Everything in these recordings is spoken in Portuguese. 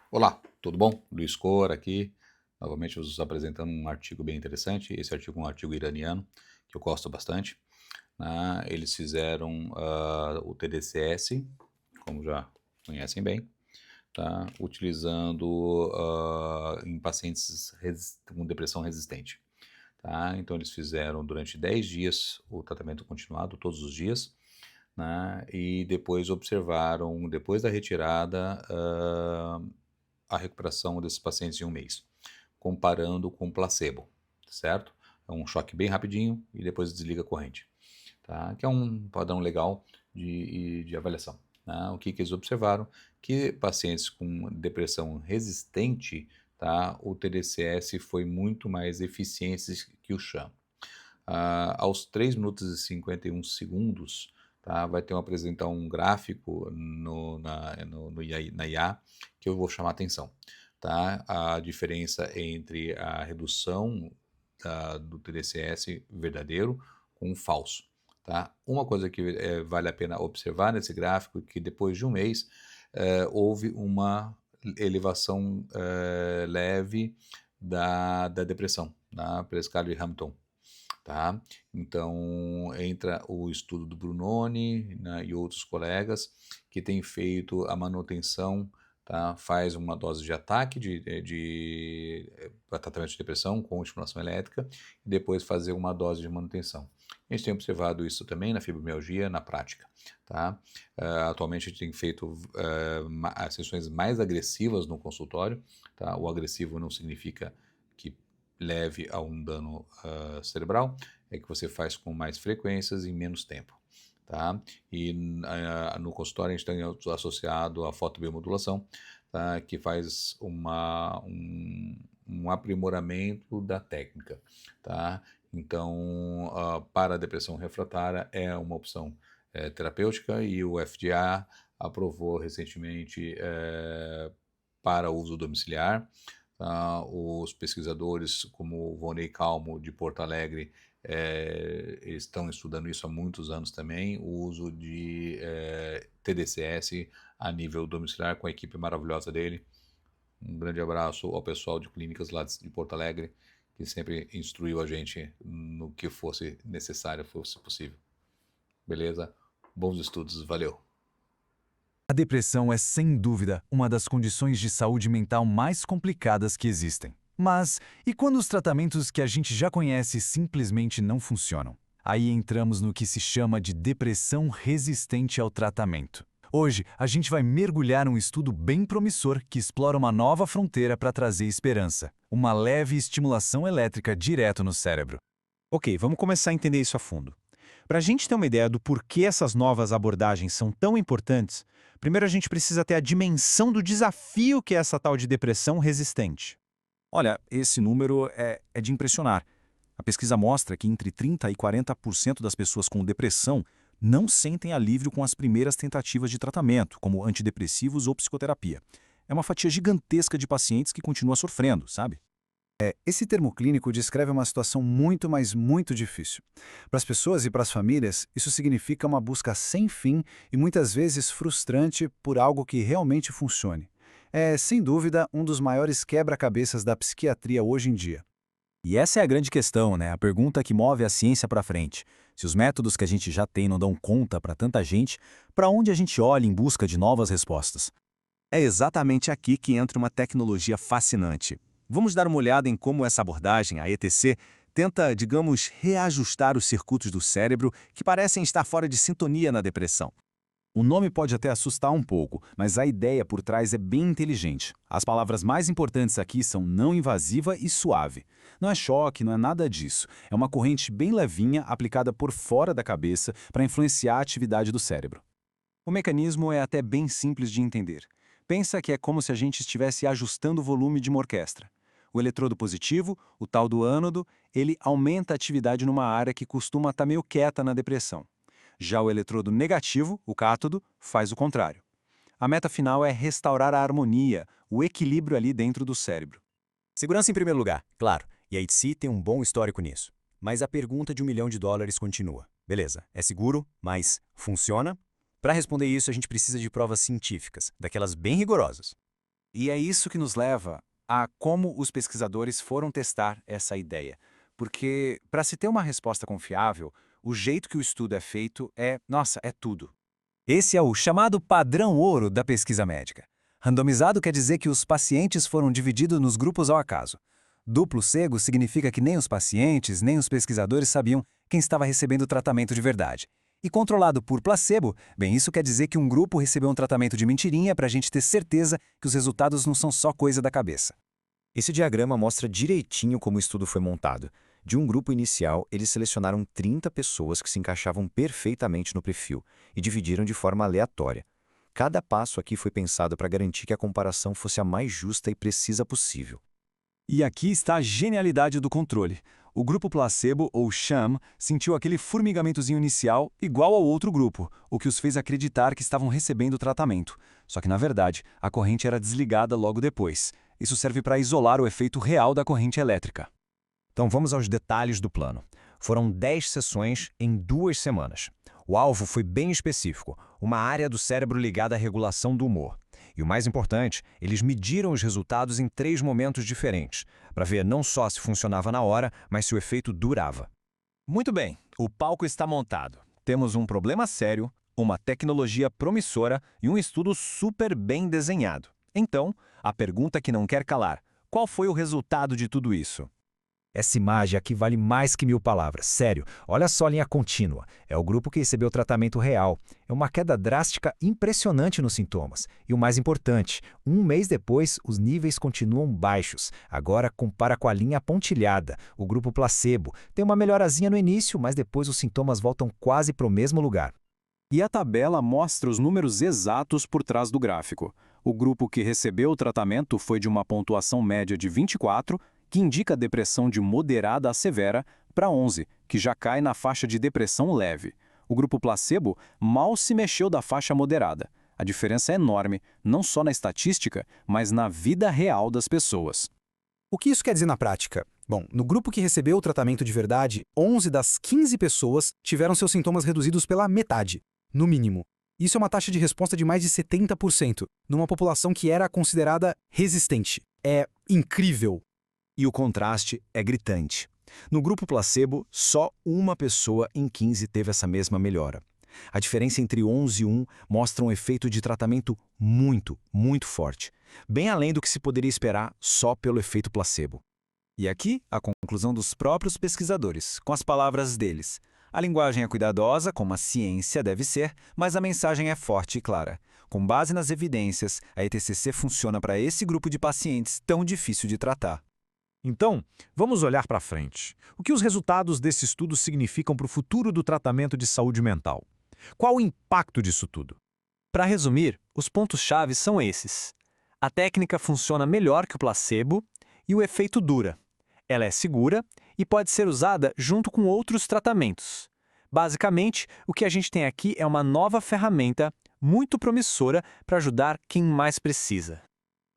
Olá, tudo bom? Luiz Cor aqui, novamente vos apresentando um artigo bem interessante. Esse artigo é um artigo iraniano, que eu gosto bastante, né. Eles fizeram, o TDCS, como já conhecem bem, tá, utilizando, em pacientes com depressão resistente, tá. Então eles fizeram durante 10 dias o tratamento continuado, todos os dias, né, e depois observaram, depois da retirada, a recuperação desses pacientes em um mês, comparando com placebo, certo? É um choque bem rapidinho e depois desliga a corrente, tá? Que é um padrão legal de avaliação, né? O que eles observaram? Que pacientes com depressão resistente, tá? O TDCS foi muito mais eficiente que o sham. Aos 3 minutos e 51 segundos, tá, vai ter apresentar um gráfico no na IA que eu vou chamar a atenção, tá. A diferença entre a redução do TDCS verdadeiro com o falso, tá. Uma coisa que, vale a pena observar nesse gráfico, que depois de um mês, houve uma elevação, leve da depressão, pela escala de Hampton, tá? Então, entra o estudo do Brunoni, né, e outros colegas que têm feito a manutenção, tá? Faz uma dose de ataque para tratamento de depressão com estimulação elétrica e depois fazer uma dose de manutenção. A gente tem observado isso também na fibromialgia, na prática, tá? Atualmente a gente tem feito sessões mais agressivas no consultório, tá? O agressivo não significa que leve a um dano cerebral, é que você faz com mais frequências em menos tempo, tá? E no consultório a gente tem associado a fotobiomodulação, tá? Que faz um aprimoramento da técnica, tá? Então, para a depressão refratária é uma opção terapêutica e o FDA aprovou recentemente para uso domiciliar. Os pesquisadores, como o Vonei Calmo, de Porto Alegre, estão estudando isso há muitos anos também, o uso de TDCS a nível domiciliar com a equipe maravilhosa dele. Um grande abraço ao pessoal de clínicas lá de Porto Alegre, que sempre instruiu a gente no que fosse necessário, fosse possível. Beleza? Bons estudos, valeu! A depressão é, sem dúvida, uma das condições de saúde mental mais complicadas que existem. Mas, e quando os tratamentos que a gente já conhece simplesmente não funcionam? Aí entramos no que se chama de depressão resistente ao tratamento. Hoje, a gente vai mergulhar num estudo bem promissor que explora uma nova fronteira para trazer esperança: uma leve estimulação elétrica direto no cérebro. Ok, vamos começar a entender isso a fundo. Para a gente ter uma ideia do porquê essas novas abordagens são tão importantes, primeiro a gente precisa ter a dimensão do desafio que é essa tal de depressão resistente. Olha, esse número é de impressionar. A pesquisa mostra que entre 30% e 40% das pessoas com depressão não sentem alívio com as primeiras tentativas de tratamento, como antidepressivos ou psicoterapia. É uma fatia gigantesca de pacientes que continua sofrendo, sabe? Esse termo clínico descreve uma situação muito, mas muito difícil. Para as pessoas e para as famílias, isso significa uma busca sem fim e muitas vezes frustrante por algo que realmente funcione. É, sem dúvida, um dos maiores quebra-cabeças da psiquiatria hoje em dia. E essa é a grande questão, né? A pergunta que move a ciência para frente. Se os métodos que a gente já tem não dão conta para tanta gente, para onde a gente olha em busca de novas respostas? É exatamente aqui que entra uma tecnologia fascinante. Vamos dar uma olhada em como essa abordagem, a ETC, tenta, digamos, reajustar os circuitos do cérebro que parecem estar fora de sintonia na depressão. O nome pode até assustar um pouco, mas a ideia por trás é bem inteligente. As palavras mais importantes aqui são não invasiva e suave. Não é choque, não é nada disso. É uma corrente bem levinha aplicada por fora da cabeça para influenciar a atividade do cérebro. O mecanismo é até bem simples de entender. Pensa que é como se a gente estivesse ajustando o volume de uma orquestra. O eletrodo positivo, o tal do ânodo, ele aumenta a atividade numa área que costuma estar meio quieta na depressão. Já o eletrodo negativo, o cátodo, faz o contrário. A meta final é restaurar a harmonia, o equilíbrio ali dentro do cérebro. Segurança em primeiro lugar, claro, e a ITC tem um bom histórico nisso. Mas a pergunta de US$ 1 milhão continua. Beleza, é seguro, mas funciona? Para responder isso, a gente precisa de provas científicas, daquelas bem rigorosas. E é isso que nos leva a como os pesquisadores foram testar essa ideia. Porque, para se ter uma resposta confiável, o jeito que o estudo é feito é tudo. Esse é o chamado padrão ouro da pesquisa médica. Randomizado quer dizer que os pacientes foram divididos nos grupos ao acaso. Duplo cego significa que nem os pacientes, nem os pesquisadores sabiam quem estava recebendo o tratamento de verdade. E controlado por placebo, bem, isso quer dizer que um grupo recebeu um tratamento de mentirinha para a gente ter certeza que os resultados não são só coisa da cabeça. Esse diagrama mostra direitinho como o estudo foi montado. De um grupo inicial, eles selecionaram 30 pessoas que se encaixavam perfeitamente no perfil e dividiram de forma aleatória. Cada passo aqui foi pensado para garantir que a comparação fosse a mais justa e precisa possível. E aqui está a genialidade do controle. O grupo placebo, ou sham, sentiu aquele formigamentozinho inicial igual ao outro grupo, o que os fez acreditar que estavam recebendo o tratamento. Só que, na verdade, a corrente era desligada logo depois. Isso serve para isolar o efeito real da corrente elétrica. Então vamos aos detalhes do plano. Foram 10 sessões em 2 semanas. O alvo foi bem específico, uma área do cérebro ligada à regulação do humor. E o mais importante, eles mediram os resultados em 3 momentos diferentes, para ver não só se funcionava na hora, mas se o efeito durava. Muito bem, o palco está montado. Temos um problema sério, uma tecnologia promissora e um estudo super bem desenhado. Então, a pergunta que não quer calar: qual foi o resultado de tudo isso? Essa imagem aqui vale mais que 1000 palavras. Sério, olha só a linha contínua. É o grupo que recebeu o tratamento real. É uma queda drástica impressionante nos sintomas. E o mais importante, 1 mês depois, os níveis continuam baixos. Agora compara com a linha pontilhada, o grupo placebo. Tem uma melhorazinha no início, mas depois os sintomas voltam quase para o mesmo lugar. E a tabela mostra os números exatos por trás do gráfico. O grupo que recebeu o tratamento foi de uma pontuação média de 24, que indica depressão de moderada a severa, para 11, que já cai na faixa de depressão leve. O grupo placebo mal se mexeu da faixa moderada. A diferença é enorme, não só na estatística, mas na vida real das pessoas. O que isso quer dizer na prática? Bom, no grupo que recebeu o tratamento de verdade, 11 das 15 pessoas tiveram seus sintomas reduzidos pela metade, no mínimo. Isso é uma taxa de resposta de mais de 70%, numa população que era considerada resistente. É incrível! E o contraste é gritante. No grupo placebo, só uma pessoa em 15 teve essa mesma melhora. A diferença entre 11 e 1 mostra um efeito de tratamento muito, muito forte, bem além do que se poderia esperar só pelo efeito placebo. E aqui, a conclusão dos próprios pesquisadores, com as palavras deles. A linguagem é cuidadosa, como a ciência deve ser, mas a mensagem é forte e clara. Com base nas evidências, a ETCC funciona para esse grupo de pacientes tão difícil de tratar. Então, vamos olhar para frente. O que os resultados desse estudo significam para o futuro do tratamento de saúde mental? Qual o impacto disso tudo? Para resumir, os pontos-chave são esses. A técnica funciona melhor que o placebo e o efeito dura. Ela é segura e pode ser usada junto com outros tratamentos. Basicamente, o que a gente tem aqui é uma nova ferramenta muito promissora para ajudar quem mais precisa.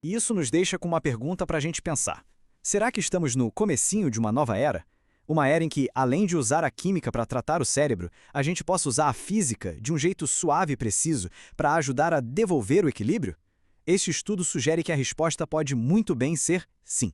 E isso nos deixa com uma pergunta para a gente pensar. Será que estamos no comecinho de uma nova era? Uma era em que, além de usar a química para tratar o cérebro, a gente possa usar a física de um jeito suave e preciso para ajudar a devolver o equilíbrio? Este estudo sugere que a resposta pode muito bem ser sim.